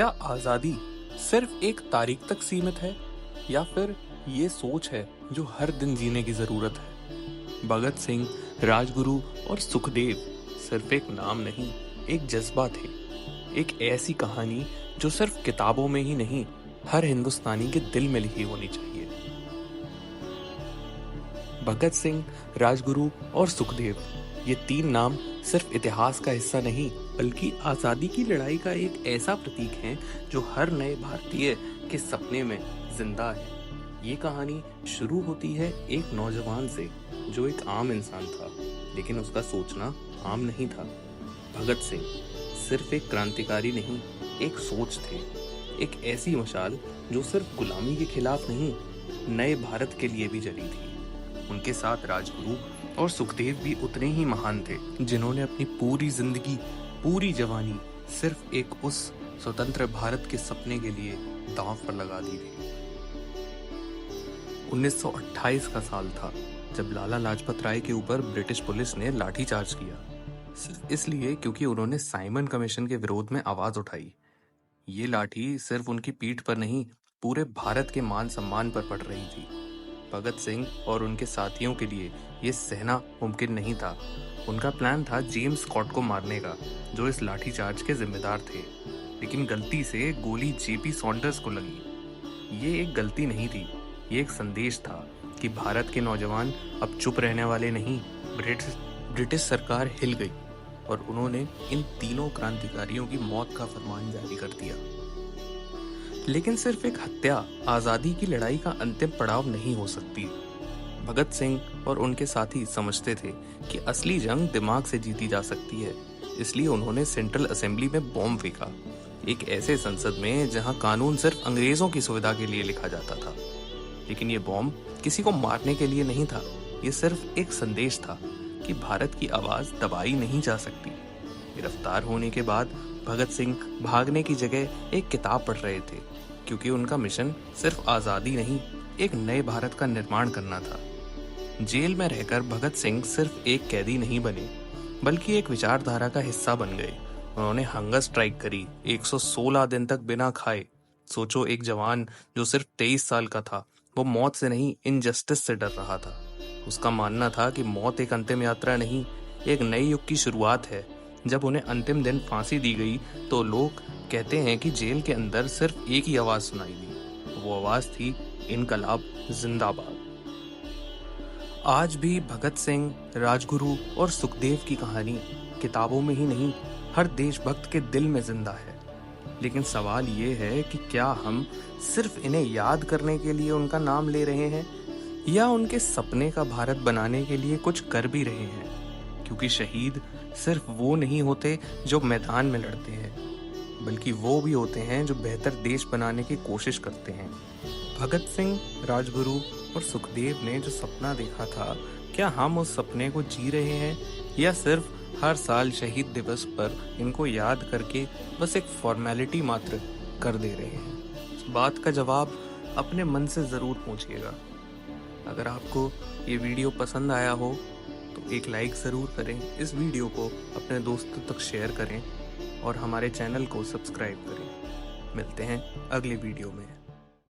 क्या आजादी सिर्फ एक तारीख तक सीमित है या फिर ये सोच है जो हर दिन जीने की जरूरत है? भगत सिंह, राजगुरु और सुखदेव सिर्फ एक नाम नहीं, एक जज्बा थे। एक ऐसी कहानी जो सिर्फ किताबों में ही नहीं, हर हिंदुस्तानी के दिल में लिखी होनी चाहिए। भगत सिंह, राजगुरु और सुखदेव, ये तीन नाम सिर्फ इतिहास का हिस्सा नहीं बल्कि आजादी की लड़ाई का एक ऐसा प्रतीक है जो हर नए भारतीय के सपने में जिंदा है। ये कहानी शुरू होती है एक नौजवान से जो एक आम इंसान था, लेकिन उसका सोचना आम नहीं था। भगत सिंह सिर्फ एक क्रांतिकारी नहीं, एक सोच थे, एक ऐसी मशाल जो सिर्फ गुलामी के खिलाफ नहीं, नए भारत के लिए भी जली थी। उनके साथ राजगुरु और सुखदेव भी उतने ही महान थे, जिन्होंने अपनी पूरी जिंदगी, पूरी जवानी सिर्फ एक उस स्वतंत्र भारत के सपने के लिए दांव पर लगा दी थी। 1928 का साल था जब लाला लाजपत राय के ऊपर ब्रिटिश पुलिस ने लाठीचार्ज किया, सिर्फ इसलिए क्योंकि उन्होंने साइमन कमीशन के विरोध में आवाज उठाई। ये लाठी सिर्फ उनकी पीठ पर नहीं, पूरे भारत के मान सम्मान पर पड़ रही थी। भगत सिंह और उनके साथियों के लिए ये सहना मुमकिन नहीं था। उनका प्लान था जेम्स स्कॉट को मारने का, जो इस लाठीचार्ज के जिम्मेदार थे, लेकिन गलती से गोली जेपी सॉन्डर्स को लगी। ये एक गलती नहीं थी, ये एक संदेश था कि भारत के नौजवान अब चुप रहने वाले नहीं। ब्रिटिश सरकार हिल गई और उन्होंने इन तीनों क्रांतिकारियों की मौत का फरमान जारी कर दिया। लेकिन सिर्फ एक हत्या आजादी की लड़ाई का अंतिम पड़ाव नहीं हो सकती। भगत सिंह और उनके साथी समझते थे कि असली जंग दिमाग से जीती जा सकती है, इसलिए उन्होंने सेंट्रल असेंबली में बॉम्ब फेंका, एक ऐसे संसद में जहां कानून सिर्फ अंग्रेजों की सुविधा के लिए लिखा जाता था। लेकिन ये बॉम्ब किसी को मारने के लिए नहीं था, ये सिर्फ एक संदेश था कि भारत की आवाज दबाई नहीं जा सकती। गिरफ्तार होने के बाद भगत सिंह भागने की जगह एक किताब पढ़ रहे थे, क्योंकि उनका मिशन सिर्फ आजादी नहीं, एक नए भारत का निर्माण करना था। जेल में रहकर भगत सिंह सिर्फ एक कैदी नहीं बने, बल्कि एक विचारधारा का हिस्सा बन गए। उन्होंने हंगर स्ट्राइक करी, 116 दिन तक बिना खाए। सोचो, एक जवान जो सिर्फ 23 साल का था, वो मौत से नहीं, इनजस्टिस से डर रहा था। उसका मानना था कि मौत एक अंतिम यात्रा नहीं, एक नए युग की शुरुआत है। जब उन्हें अंतिम दिन फांसी दी गई तो लोग कहते हैं कि जेल के अंदर सिर्फ एक ही आवाज सुनाई दी, वो आवाज थी, इनकलाब जिंदाबाद। आज भी भगत सिंह, राजगुरु और सुखदेव की कहानी किताबों में ही नहीं, हर देशभक्त के दिल में जिंदा है। लेकिन सवाल ये है कि क्या हम सिर्फ इन्हें याद करने के लिए उनका नाम ले रहे हैं या उनके सपने का भारत बनाने के लिए कुछ कर भी रहे हैं? क्योंकि शहीद सिर्फ वो नहीं होते जो मैदान में लड़ते हैं, बल्कि वो भी होते हैं जो बेहतर देश बनाने की कोशिश करते हैं। भगत सिंह, राजगुरु और सुखदेव ने जो सपना देखा था, क्या हम उस सपने को जी रहे हैं या सिर्फ हर साल शहीद दिवस पर इनको याद करके बस एक फॉर्मेलिटी मात्र कर दे रहे हैं? इस बात का जवाब अपने मन से जरूर पूछिएगा। अगर आपको ये वीडियो पसंद आया हो तो एक लाइक ज़रूर करें, इस वीडियो को अपने दोस्तों तक शेयर करें और हमारे चैनल को सब्सक्राइब करें। मिलते हैं अगले वीडियो में।